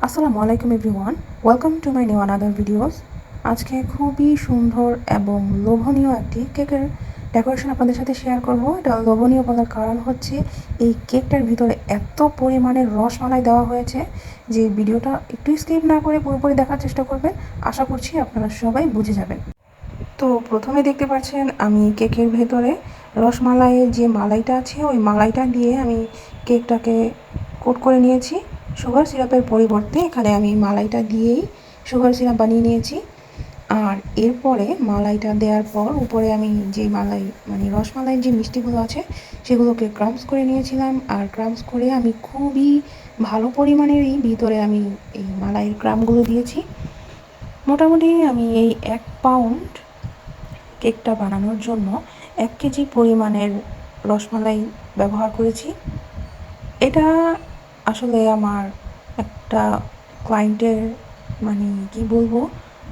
আসসালামু আলাইকুম everyone, welcome to my new another videos. আজকে খুবই সুন্দর এবং লোভনীয় একটি কেকের ডেকোরেশন আপনাদের সাথে শেয়ার করব। এটা লোভনীয় বলার কারণ হচ্ছে এই কেকটার ভিতরে এত পরিমাণের রসমালাই দেওয়া হয়েছে যে ভিডিওটা একটু স্কিপ না করে পুরোপুরি দেখার চেষ্টা করবেন। আশা করছি আপনারা সবাই বুঝে যাবেন। তো প্রথমে দেখতে পাচ্ছেন আমি কেকের ভেতরে রসমালাইয়ের যে মালাইটা আছে ওই মালাইটা দিয়ে আমি কেকটাকে কোট করে নিয়েছি। সুগার সিরাপের পরিবর্তে এখানে আমি মালাইটা দিয়েই সুগার সিরাপ বানিয়ে নিয়েছি। আর এরপরে মালাইটা দেওয়ার পর উপরে আমি যে মালাই মানে রসমালাইয়ের যে মিষ্টিগুলো আছে সেগুলোকে ক্রাম্পস করে নিয়েছিলাম। আর ক্রাম্পস করে আমি খুবই ভালো পরিমাণেরই ভিতরে আমি এই মালাইয়ের ক্রাম্পগুলো দিয়েছি। মোটামুটি আমি এই 1 পাউন্ড কেকটা বানানোর জন্য 1 কেজি পরিমাণের রসমালাই ব্যবহার করেছি। এটা আসলে আমার একটা ক্লায়েন্টের মানে কি বলবো,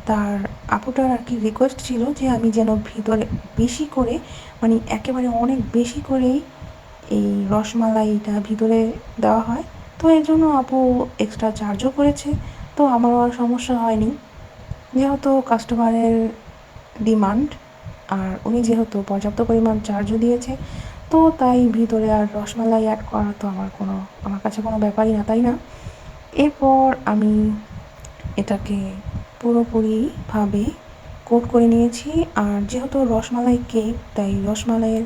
তার আপুটার আর কি রিকোয়েস্ট ছিল যে আমি যেন ভিতরে বেশি করে মানে একেবারে অনেক বেশি করেই এই রসমালাইটা ভিতরে দেওয়া হয়। তো এর জন্য আপু এক্সট্রা চার্জও করেছে। তো আমারও আর সমস্যা হয়নি, যেহেতু কাস্টমারের ডিমান্ড আর উনি যেহেতু পর্যাপ্ত পরিমাণ চার্জও দিয়েছে, তো তাই ভিতরে আর রসমালাই অ্যাড করা তো আমার কাছে কোনো ব্যাপারই না, তাই না? এরপর আমি এটাকে পুরোপুরিভাবে কোট করে নিয়েছি। আর যেহেতু রসমালাই কেক, তাই রসমালাইয়ের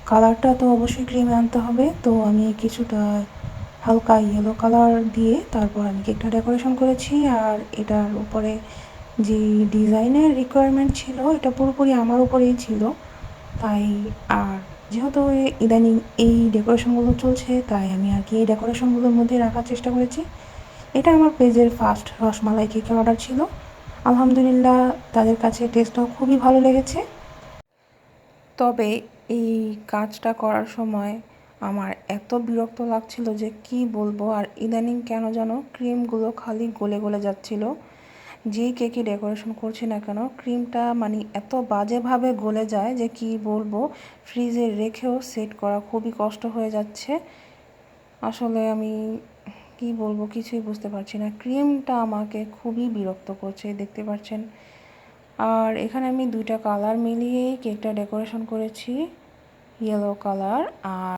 কালারটা তো অবশ্যই ক্রিমে আনতে হবে। তো আমি কিছুটা হালকা ইয়েলো কালার দিয়ে তারপর আমি কেকটা ডেকোরেশন করেছি। আর এটার উপরে যে ডিজাইনের রিকোয়ারমেন্ট ছিল এটা পুরোপুরি আমার উপরেই ছিল। তাই আর যেহেতু ইদানিং এই ডেকোরেশনগুলো চলছে, তাই আমি আর কি এই ডেকোরেশনগুলোর মধ্যে রাখার চেষ্টা করেছি। এটা আমার পেজের ফার্স্ট রসমালাই কেকের অর্ডার ছিল। আলহামদুলিল্লাহ তাদের কাছে টেস্টটাও খুবই ভালো লেগেছে। তবে এই কাজটা করার সময় আমার এত বিরক্ত লাগছিল যে কি বলবো। আর ইদানিং কেন যেন ক্রিমগুলো খালি গলে গলে যাচ্ছিল। যেই কেকে ডেকোরেশন করছি না কেন ক্রিমটা মানে এত বাজেভাবে গলে যায় যে কি বলবো, ফ্রিজে রেখেও সেট করা খুবই কষ্ট হয়ে যাচ্ছে। আসলে আমি কি বলবো কিছুই বুঝতে পারছি না, ক্রিমটা আমাকে খুবই বিরক্ত করছে, দেখতে পাচ্ছেন। আর এখানে আমি 2টা কালার মিলিয়েই কেকটা ডেকোরেশন করেছি, ইয়েলো কালার আর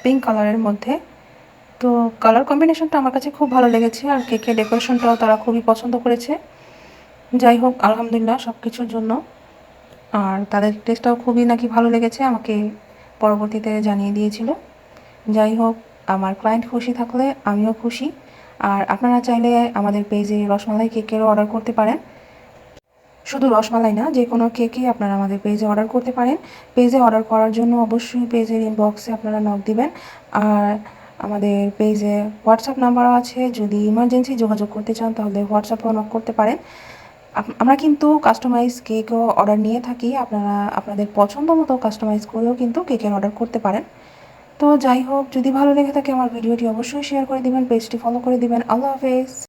পিঙ্ক কালারের মধ্যে। তো কালার কম্বিনেশনটা আমার কাছে খুব ভালো লেগেছে আর কেকের ডেকোরেশনটাও তারা খুবই পছন্দ করেছে। যাই হোক, আলহামদুলিল্লাহ সব কিছুর জন্য। আর তাদের টেস্টটাও খুবই নাকি ভালো লেগেছে, আমাকে পরবর্তীতে জানিয়ে দিয়েছিল। যাই হোক, আমার ক্লায়েন্ট খুশি থাকলে আমিও খুশি। আর আপনারা চাইলে আমাদের পেজে রসমালাই কেকেরও অর্ডার করতে পারেন। শুধু রসমালাই না, যে কোনো কেকই আপনারা আমাদের পেজে অর্ডার করতে পারেন। পেজে অর্ডার করার জন্য অবশ্যই পেজের ইনবক্সে আপনারা নক দিবেন। আর আমাদের পেজে হোয়াটসঅ্যাপ নাম্বারও আছে, যদি ইমার্জেন্সি যোগাযোগ করতে চান তাহলে হোয়াটসঅ্যাপেও নক করতে পারেন। আমরা কিন্তু কাস্টমাইজ কেকও অর্ডার নিয়ে থাকি, আপনারা আপনাদের পছন্দ মতো কাস্টমাইজ করেও কিন্তু কেকের অর্ডার করতে পারেন। তো যাই হোক, যদি ভালো লেগে থাকে আমার ভিডিওটি অবশ্যই শেয়ার করে দিবেন, পেজটি ফলো করে দিবেন। আল্লাহ হাফেজ।